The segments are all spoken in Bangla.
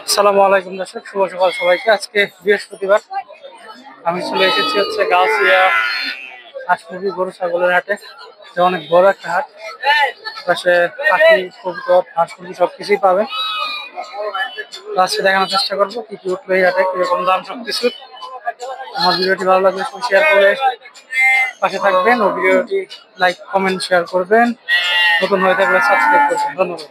আসসালামু আলাইকুম দর্শক, শুভ সকাল সবাইকে। আজকে বৃহস্পতিবার, আমি চলে এসেছি গাউসিয়া হাঁস মুরগি গরু ছাগলের হাটে। এটা অনেক বড় একটা হাট। পাশে পাখি, কবুতর, হাঁস মুরগি সবকিছুই পাবেন। আজকে দেখানোর চেষ্টা করবো কি কি উঠলো এই হাটে, কিরকম দাম সবকিছুর। আমার ভিডিওটি ভালো লাগলে শেয়ার করে পাশে থাকবেন ও ভিডিওটি লাইক, কমেন্ট, শেয়ার করবেন। নতুন হয়ে থাকলে সাবস্ক্রাইব করবেন। ধন্যবাদ।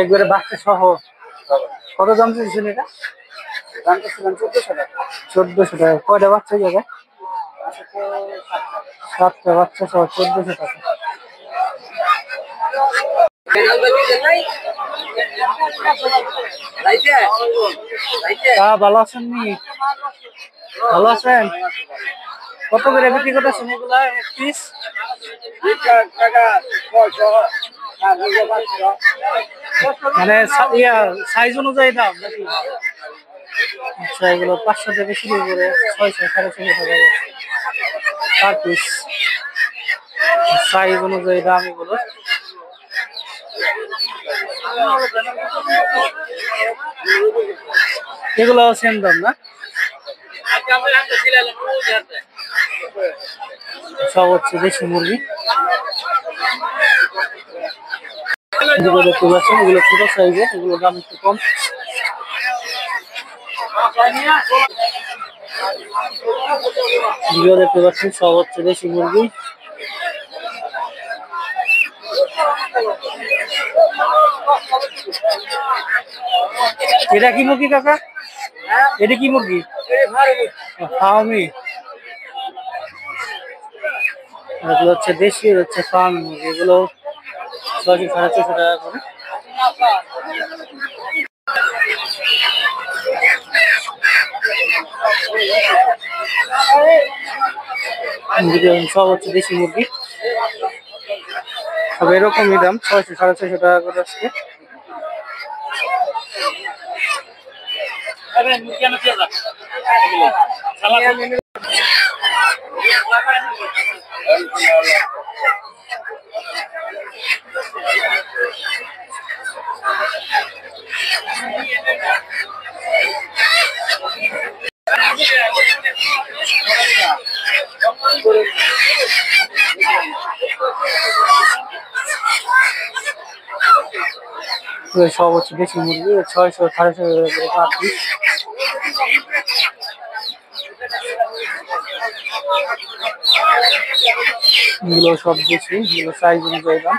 একবারে বাচ্চা সহ কত দাম চাইছেন এটা? দাম চাইছিলাম 1400 টাকা। 1400 টাকা। কয়টা বাচ্চা জায়গায়? 7টা বাচ্চা সহ 1400 টাকা। ভালো আছেন নি? ভালো আছেন? কত করে বিক্রি করতেছেন এগুলা এক পিস? মানে সাইজ অনুযায়ী দাম নাকি? আচ্ছা, এগুলো 500 থেকে শুরু করে 600, 650 টাকা পার পিস। সাইজ অনুযায়ী দাম এগুলো। এগুলো সেম দাম না? সব হচ্ছে দেশি মুরগি। যেগুলো দেখতে পাচ্ছেন এগুলো ছোট সাইজের, এগুলো দাম একটু কম। যেগুলো দেখতে পাচ্ছেন সব হচ্ছে দেশি মুরগি। এটা কি মুরগি কাকা? এটা কি মুরগি? ফার্মি। এগুলো হচ্ছে দেশি, হচ্ছে ফার্ম মুরগি। এগুলো 600, 650 টাকা করে। সব হচ্ছে দেশি মুরগি, সব এরকমই দাম, 600, 650 টাকা করে আজকে। সব হচ্ছে দেশি মুরগি, 600, 650 টাকা পার পিস। এগুলো সব দেশি, এগুলো সাইজ অনুযায়ী দাম।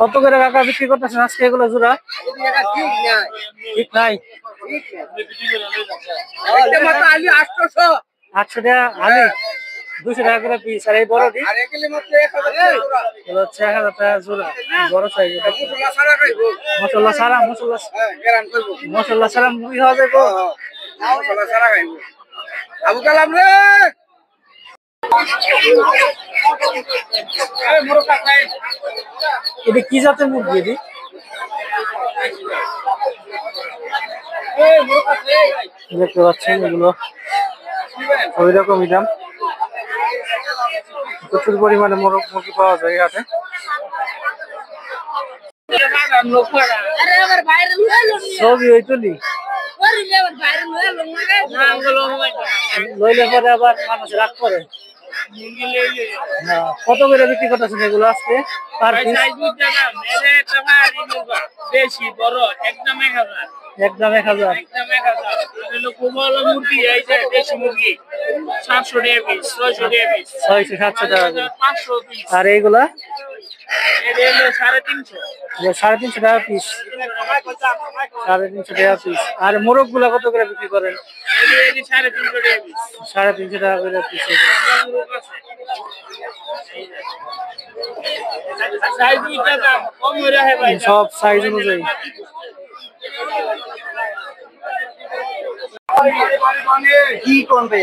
কত করে কাকা বিক্রি করতেছেন আজকে এগুলো জোড়া? ঠিক নাই। 800 টাকা আলি, 200 টাকা করে পিস। আর এই বড়টি হচ্ছে 1000 টাকা জোড়া, বড় সাইজ। মশলা ছাড়া, মশলা ছাড়া মুড়ি হবে গো। আবু কালাম রে, এটা কি জাতের মুরগি? এটি দেখতে পাচ্ছেন এগুলো ওই রকমই দাম। প্রচুর পরিমাণে মুরগি পাওয়া যায় এই হাটে। ছবি ওই তুলি লইলে পরে আবার মানুষ রাগ করে। কত করে বিক্রি করতেছেন এগুলো আজকে পার পিস? বেশি বড় একদম 1000, একদম 1000। একদম 1000। হলো কোমল মুরগি, এই যে দেশি মুরগি 700 টাকা পিস, 600 টাকা পিস, 600-700 টাকা করে। 500 পিস। আর এইগুলা এটা হলো 350, 350 টাকা পিস। 350 টাকা পিস। আর মোরগ গুলা কত করে বিক্রি করেন? এটা 350 টাকা পিস। 350 টাকা করে পিস। সাইজ দুইটা দাম কম হয়ে রাখে ভাই, সব সাইজ অনুযায়ী। কি কোন ভাই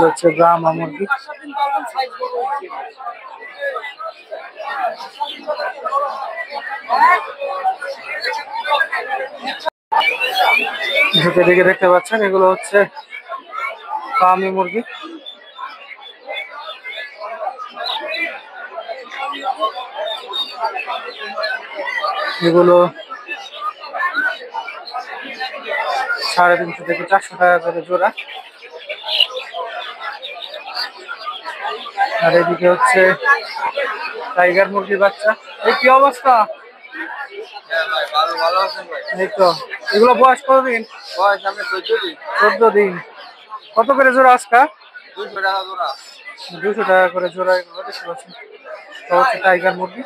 হচ্ছে ব্রাহ্মা মুরগি। ঢুকে দিকে দেখতে পাচ্ছেন এগুলো হচ্ছে ফার্মি মুরগি। এগুলো 350 থেকে 400 টাকা করে জোড়া। আর এদিকে হচ্ছে টাইগার মুরগির বাচ্চা। এই কি অবস্থা? ভালো আছেন ভাই? এই তো। এগুলো বয়স কতদিন? বয়স আমি 14 দিন। 14 দিন। কত করে জোড়া আজকা? 200 টাকা জোড়া। 200 টাকা করে জোড়া এগুলো দেখতে পাচ্ছেন। তো হচ্ছে টাইগার মুরগি।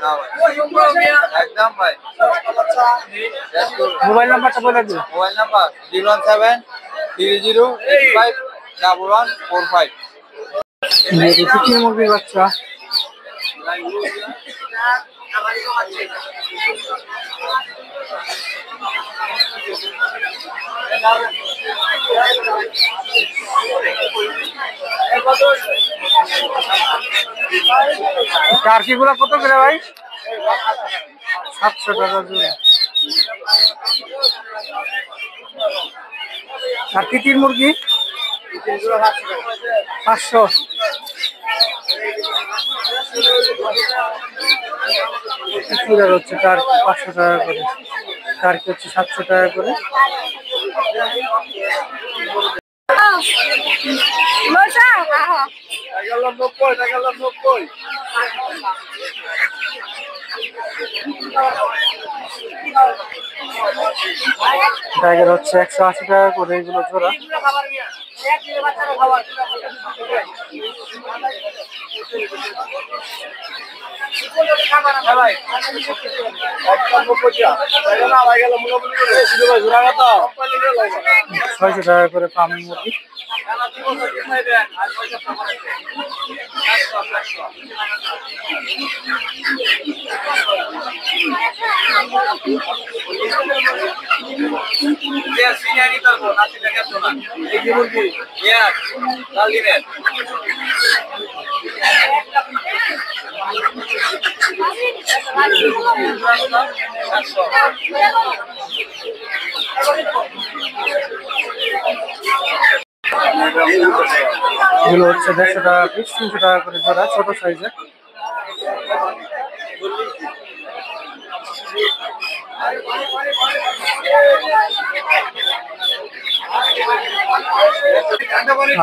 না ভাই একদম ভাই। মোবাইল নাম্বারটা বলে দিন। Mobile number 01730851145। চিকেন মুরগির বাচ্চা। টার্কি গুলা কত করে ভাই? 700 টাকা জোড়া। আর তিতির মুরগি 500। তিতির হচ্ছে টার্কি 500 টাকা করে, টার্কি হচ্ছে 700 টাকা করে। টাইগার হচ্ছে 180 টাকা করে এগুলো জোড়া। ছয়শো টাকা করে ফার্মিং মুরগি। এগুলো হচ্ছে 150 টাকা পিস, 300 টাকা করে জোড়া, ছোট সাইজের।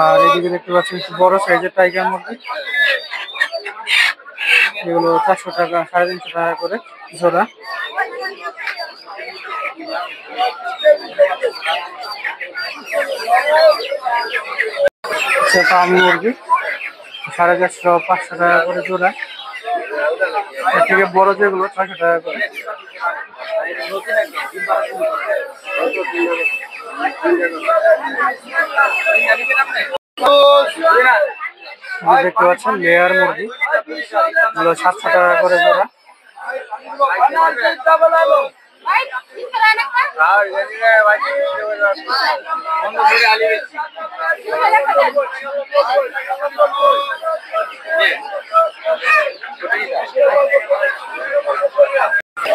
আর এদিকে দেখতে পাচ্ছেন বড় সাইজের টাইগার মুরগি। এগুলো 400 টাকা, 350 টাকা করে জোড়া। ফার্মি মুরগি 450-500 টাকা করে জোড়া। এর থেকে বড় যেগুলো 600 টাকা করে। দেখতে পাচ্ছেন লেয়ার মুরগি, এগুলো 700 টাকা করে জোড়া।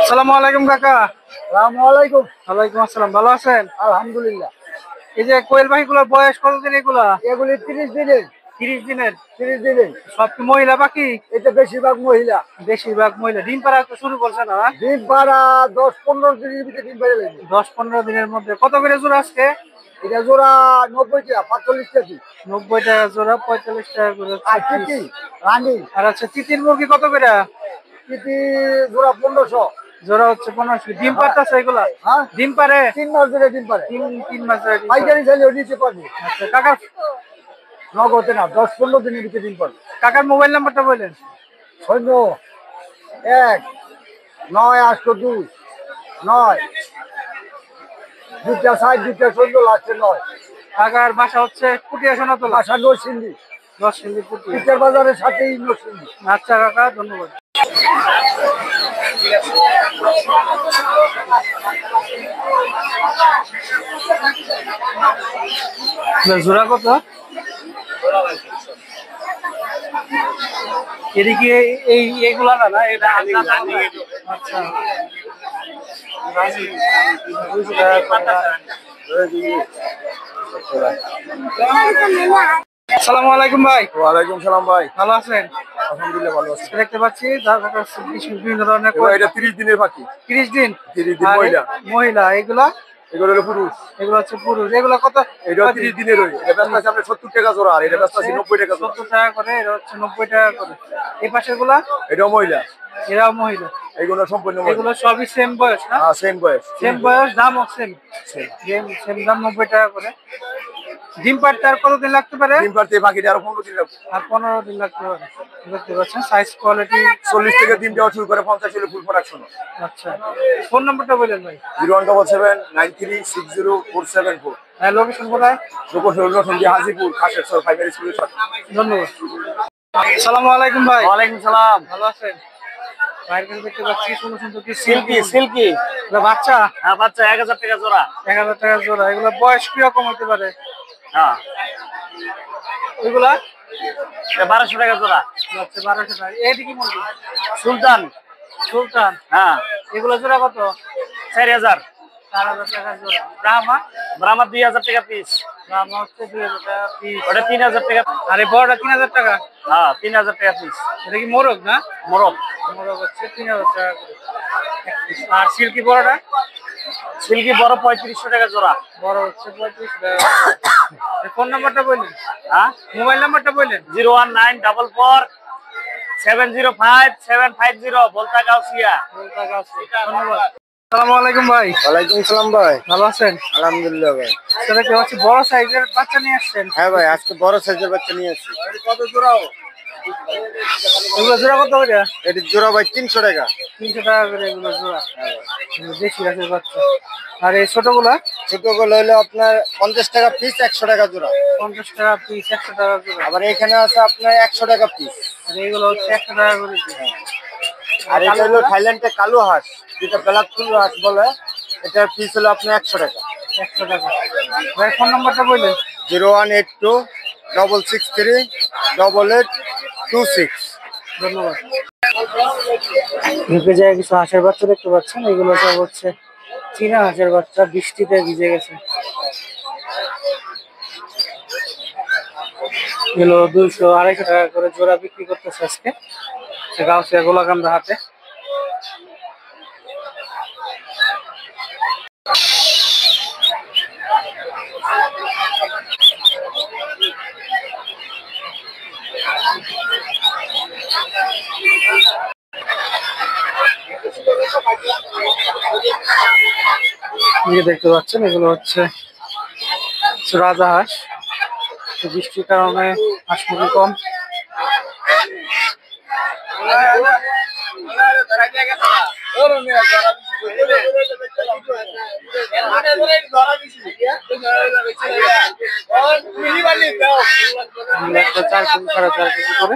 আসসালামু আলাইকুম কাকা। আসসালামু আলাইকুম। ওয়ালাইকুম আসসালাম, ভালো আছেন? আলহামদুলিল্লাহ। এই যে কোয়েল পাখিগুলোর বয়স কতদিন এগুলা? এগুলি 30 দিনের। 30 দিনের। 30 দিনের। সব কি মহিলা পাখি? এটা বেশিরভাগ মহিলা। বেশিরভাগ মহিলা। ডিম পাড়া তো শুরু করছে না? ডিম পাড়া 10-15 দিনের ভিতরে ডিম পেড়ে যাবে। 10-15 দিনের মধ্যে। কত করে জোড়া আজকে? এটা জোড়া 90 টাকা, 45 টাকা। 90 টাকা জোড়া, 45 টাকা করে। আর চিটি রানী। আর আচ্ছা তিতির মুরগি কত করে? চিটি জোড়া 1500। জোড়া হচ্ছে 1500। ডিম পাড়তেছে এগুলা? হ্যাঁ, ডিম পারে? 3 মাস ধরে ডিম পারে। 3 মাস ধরে ডিম পারে। পাইকারি চাইলেও নিতে পারবে। আচ্ছা কাকার নগদে না, 10-15 দিনের ভিতরে ডিম পারবে। কাকার মোবাইল নাম্বারটা বলেন। 01-982-9 2টা 60 2টা 14 লাস্টে 9। কাকার বাসা হচ্ছে কুটিয়া সোনাতলা। আশা নরসিংদী। 10 সিন্ধি কুটিয়া। পিটার বাজারের সাথেই নরসিংদী। আচ্ছা কাকা ধন্যবাদ। জোড়া কত? এদিকে এইগুলা না এটা আচ্ছা আসসালামু আলাইকুম ভাই। ওয়ালাইকুম সালাম ভাই। ভালো আছেন? আলহামদুলিল্লাহ ভালো আছি। দেখতে পাচ্ছি বিভিন্ন ধরনের এটা 30 দিনের পাখি। 30 দিন। 30 দিন আর মহিলা। মহিলা এগুলা? এগুলো হলো পুরুষ। এগুলো হচ্ছে পুরুষ। এগুলো কত? এটা 30 দিনের ওই। এটা ব্যস্ত আছে আমরা 70 টাকা জোড়া, আর এটা ব্যস্ত আছে 90 টাকা জোড়া। 70 টাকা করে, এটা হচ্ছে 90 টাকা করে। এই পাশের গুলা? এটাও মহিলা। এরাও মহিলা। এগুলো সম্পূর্ণ মহিলা। এগুলো সবই সেম বয়স না? হ্যাঁ, সেম বয়স। সেম বয়স, দামও সেম। সেম দাম 90 টাকা করে। ডিম পাড়তে আর কতদিন লাগতে পারে? ডিম পাড়তে পাখিটা আরো 15 দিন লাগবে। আর 15 দিন লাগতে পারে। দেখতে পাচ্ছেন সাইজ কোয়ালিটি 40 থেকে ডিম দেওয়া শুরু করে 50 হলে ফুল প্রোডাকশন। আচ্ছা। ফোন নাম্বারটা বলেন ভাই। 017793474। হ্যাঁ, লোকেশন কোথায়? লোকেশন হলো সন্ধ্যা হাজিপুর খাসের সর প্রাইমারি স্কুলের সাথে। ধন্যবাদ। আসসালামু আলাইকুম ভাই। ওয়ালাইকুম সালাম। ভালো আছেন? বাইরে থেকে দেখতে পাচ্ছি সুন্দর সুন্দর কি সিল্কি। এটা বাচ্চা? হ্যাঁ, বাচ্চা 1000 টাকা জোড়া। 1000 টাকা জোড়া। এগুলো বয়স কিরকম হতে পারে? হ্যাঁ, এগুলা? 1200 টাকা জোড়া। আচ্ছা 1200 টাকা। এইদিকে মুরগি? সুলতান। সুলতান। হ্যাঁ, এগুলো জোড়া কত? 4000। 4000 টাকা জোড়া। ব্রাহ্মা? ব্রাহ্মা 2000 টাকা পিস। ব্রাহ্মা হচ্ছে 2000 টাকা পিস। ওটা 3000 টাকা। আর এই বড়টা 3000 টাকা? হ্যাঁ, 3000 টাকা পিস। এটা কি মোরগ না? মোরগ। মোরগ হচ্ছে 3000 টাকা করে এক piece। আর সিল্কি বড়টা? সিল্কি বড় 3500 টাকা জোড়া। বড় হচ্ছে 35 টাকা। ফোন নাম্বারটা বললেন? হ্যাঁ, মোবাইল নাম্বারটা বললেন? 01944705750 বলতা গাউসিয়া। ধন্যবাদ। আসসালামু আলাইকুম ভাই। ওয়ালাইকুম সালাম ভাই। ভালো আছেন? আলহামদুলিল্লাহ ভাই। সেটা কি হচ্ছে বড় সাইজের বাচ্চা নিয়ে আসছেন? হ্যাঁ ভাই, আজকে বড় সাইজের বাচ্চা নিয়ে আসছি। কত জোড়াও? এগুলো জোড়া কত করে? এটি জোড়া ভাই 300 টাকা। 300 টাকা করে এগুলো জোড়া। দেশি রাখের বাচ্চা। আর এই ছোটগুলা? ছোটগুলো হলো আপনার 50 টাকা পিস, 100 টাকা জোড়া। 50 টাকা পিস, 100 টাকা জোড়া। আবার এখানে আছে আপনার 100 টাকা পিস। আর এইগুলো হচ্ছে 100 টাকা করে পিস। আর এটা হলো থাইল্যান্ডের কালো হাঁস, যেটা ব্ল্যাক ফুল হাঁস বলে। এটার পিস হলো আপনার 100 টাকা। 100 টাকা। ভাই ফোন নাম্বারটা বললেন? 01826638826। ধন্যবাদ। ঢুকে যায় কিছু হাঁসের বাচ্চা দেখতে পাচ্ছেন। এগুলো সব হচ্ছে চীনা হাঁসের বাচ্চা, বৃষ্টিতে ভিজে গেছে। এগুলো 200-250 টাকা করে জোড়া বিক্রি করতেছে আজকে গাউসিয়া গোলাকান্দা হাটে। দেখতে পাচ্ছেন এগুলো হচ্ছে রাজা হাঁস। বৃষ্টির কারণে হাঁস মুরগি কম। একটা 4 কেজি 4.5 কেজি করে।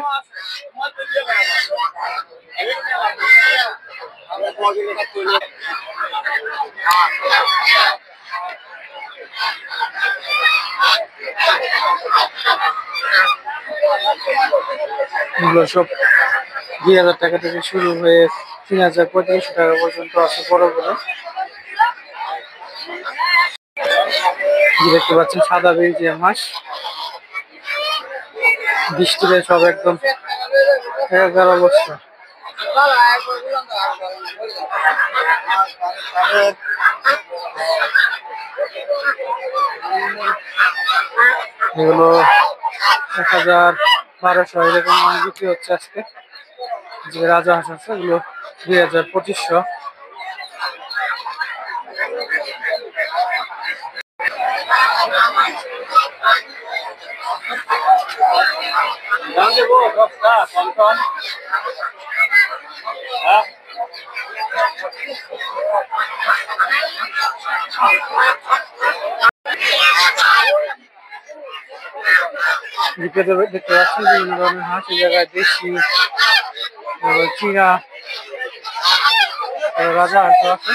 এগুলো সব 2000 টাকা থেকে শুরু হয়ে 3000-3500 টাকা পর্যন্ত আছে বড় বড়। দেখতে পাচ্ছেন সাদা বেলজিয়াম হাঁস, বৃষ্টিতে সব একদম একাকার অবস্থা। এগুলো ১,১২০০ এরকম বিক্রি হচ্ছে আজকে। যে রাজা হাঁস আছে এগুলো ২,০০০-২৫০০। দেখতে পাচ্ছেন বিভিন্ন ধরনের হাঁস, এই জায়গায় দেশি, চীনা, রাজা হাঁস আছে।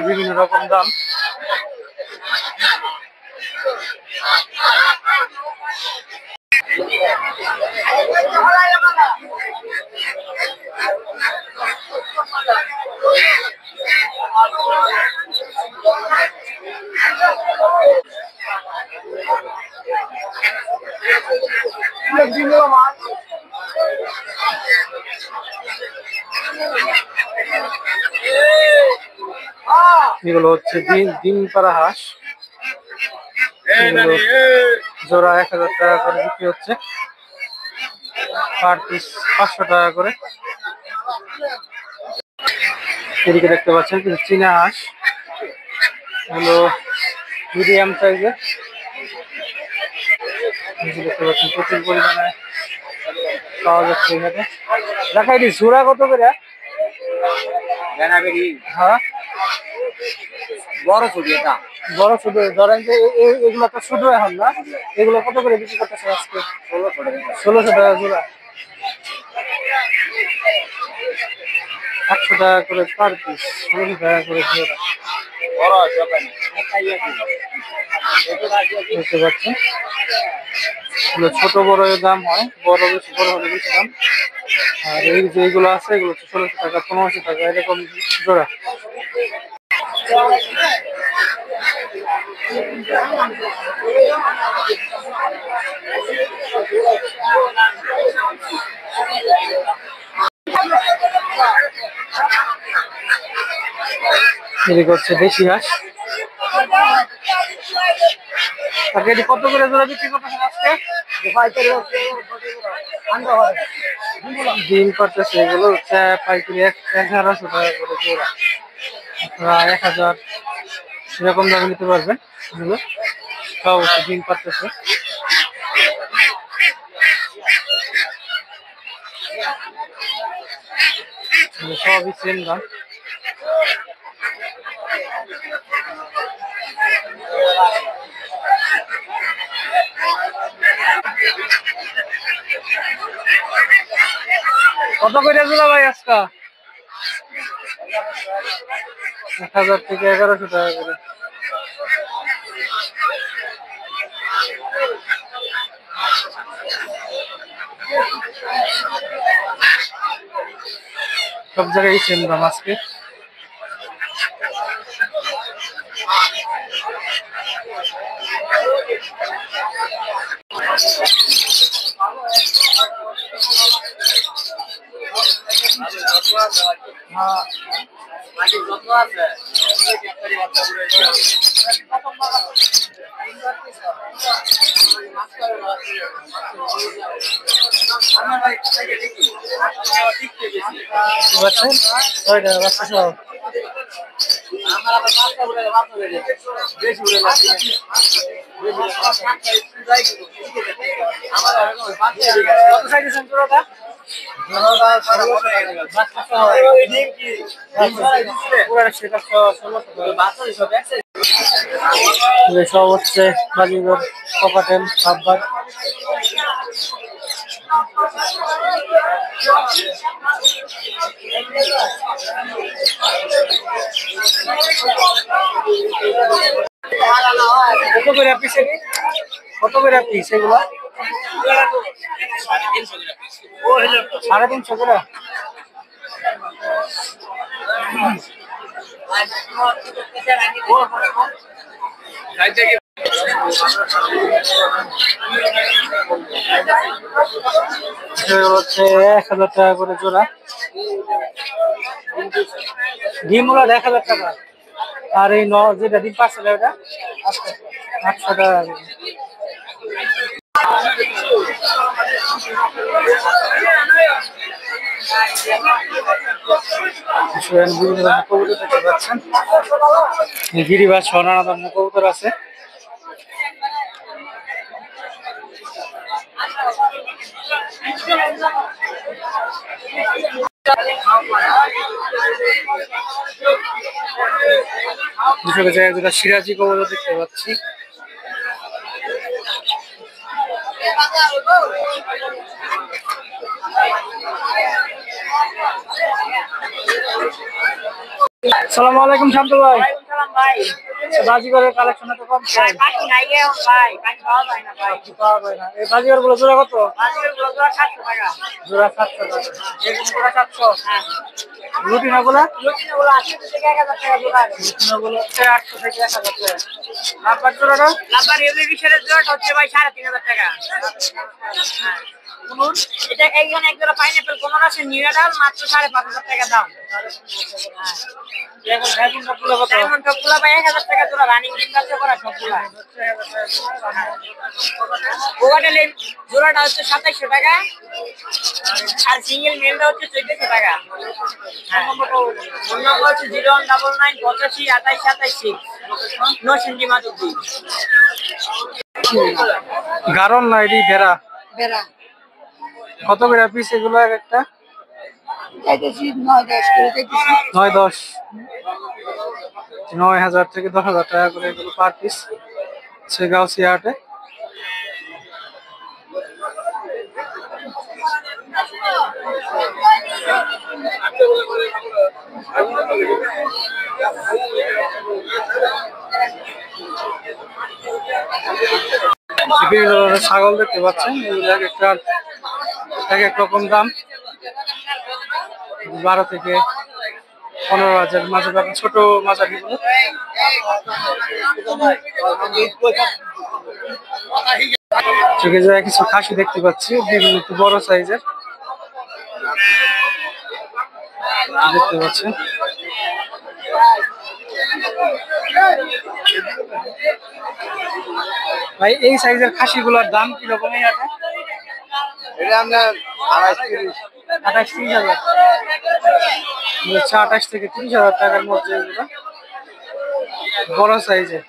বিভিন্ন রকম দাম। এগুলো হচ্ছে ডিম পাড়া হাঁস, জোড়া ১,০০০ টাকা করে বিক্রি হচ্ছে, পার পিস ৫০০ টাকা করে। এদিকে দেখতে পাচ্ছেন কিছু চীনা হাঁস, এগুলো মিডিয়াম সাইজের। দেখতে পাচ্ছেন প্রচুর পরিমাণে পাওয়া যাচ্ছে এখানে। দেখাই দি জোড়া কত করে? হ্যাঁ, বড় ছবি এটা বড় শুধু ধরেন যে এগুলো তো শুধু এখন না, এগুলো কত করে বিক্রি করতেছে আজকে? ১৬০০ টাকা জোড়া, ১০০ টাকা করে পার পিস, ১৬০০ টাকা করে জোড়া। দেখতে পাচ্ছেন এগুলো ছোট বড় এর দাম হয়, বড় হলে বেশি দাম। আর এই যেগুলো আছে এগুলো হচ্ছে ১৬০০ টাকা, ১৫০০ টাকা এরকম জোড়া। এদিকে হচ্ছে দেশি হাঁস, কত করে জোড়া বিক্রি করতেছেন আজকে? ডিম পারতেছে, এগুলো হচ্ছে পাইকারি ১,১০০ টাকা করে জোড়া, আপনারা ১,০০০ এরকম দামে নিতে পারবেন। এগুলো সব হচ্ছে ডিম পারতেছে। সবই সেম দাম। কত করে জোড়া ভাই আজকা? ১,০০০ থেকে ১১০০ টাকা করে। সব জায়গায় সেম দাম আজকে। সব হচ্ছে বাজিগর, কপাটেল, হাববার। কত করে পিস? কত করে পিস এগুলো? ৩৫০ করে। হচ্ছে 1000 টাকা করে জোড়া। ডিম ওরা 1000 টাকা। আর এই যেটা ডিম পার্সেল ওটা 800 টাকা। বিভিন্ন ধরনের কবুতর দেখতে পাচ্ছেন। গিরিবাস সহ নানা ধরনের কবুতর আছে। দুটো জায়গায় দুটো সিরাজি কবুতর দেখতে পাচ্ছি। আসসালামু আলাইকুম শান্ত ভাই। ভাই বাজিগরের কালেকশন তো কম চাই। পাখি নাই গে ভাই, পাখি পাওয়া যায় না ভাই। পাওয়া যায় না। এই বাজিগর গুলো জোড়া কত? বাজারের গুলো জোড়া 700 টাকা। জোড়া 700 টাকা। এরকম জোড়া 700। হ্যাঁ, রুটিনা গুলা? লুটিনো গুলো 80 থেকে 1000 টাকা জোড়া। রুটিনা গুলো হচ্ছে 800 থেকে 1000 টাকা। লাভবার জোড়াটা? লাভার এমনি বিশালের জোড়াটা হচ্ছে ভাই 3500 টাকা। হ্যাঁ, কোন এটা এইখানে এক জোড়া পাইনাপল কোন আছে নিরাডাল মাত্র 5500 টাকা দাম। হ্যাঁ, এখন ডায়মন্ড গুলো কত? ডায়মন্ড টপগুলো ভাই 1000 টাকা জোড়া, রানিং ডিম আছে করা সবগুলা। ওভারডেল জোড়াটা হচ্ছে 2700 টাকা আর সিঙ্গেল মেলটা হচ্ছে 1400 টাকা। হ্যাঁ, ফোন নম্বর হচ্ছে 0199 85 28 27 9 সেন্টিমিটার অবধি। গারন না এডি ভেড়া? বেড়া কত করে পিস এগুলো এক একটা? চাইতেছি 9-10 করে চাইতেছি। 9-10। 9000 থেকে 10000 টাকা করে এগুলো পার পিস। সে গাউসিয়া হাটে। বিভিন্ন ধরনের ছাগল দেখতে পাচ্ছেন। এগুলো এক এক রকম দাম। 12 থেকে 15,000 মাঝে পাবেন ছোট মাঝারি গুলো। চোখে যায় কিছু খাসি দেখতে পাচ্ছি, বিভিন্ন একটু বড় সাইজের দেখতে পাচ্ছেন। ভাই এই সাইজের খাসিগুলোর দাম কিরকম এই হাটে? এটা আপনার 28-30,000। 28 থেকে 30,000 টাকার মধ্যে এগুলো বড় সাইজের।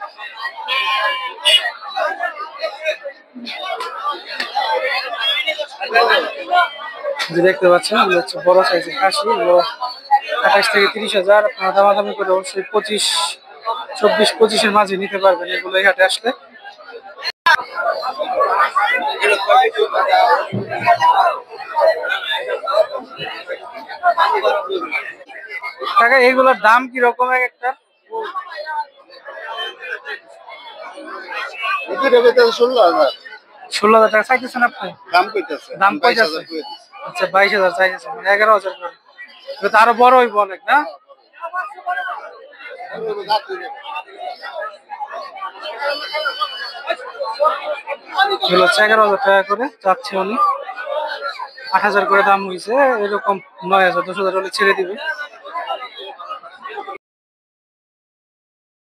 যে দেখতে পাচ্ছেন এগুলো হচ্ছে বড় সাইজের খাসি। এগুলো 28 থেকে 30,000। আপনারা দামাদামি করে অবশ্যই 24-25-এর মাঝে নিতে পারবেন এগুলো এই হাটে আসলে। কাকা এগুলোর দাম কি রকম এক একটা? 16,000 টাকা চাইতেছেন আপনি? দাম কইতেছে? আচ্ছা 22,000 চাইতেছেন, মানে 11,000 করে। এটা তো আরো বড় হইব অনেক না? এগুলো হচ্ছে 11,000 টাকা করে চাচ্ছে উনি। 8,000 করে দাম হয়েছে, এরকম 9,000 10,000 হলে ছেড়ে দিবে।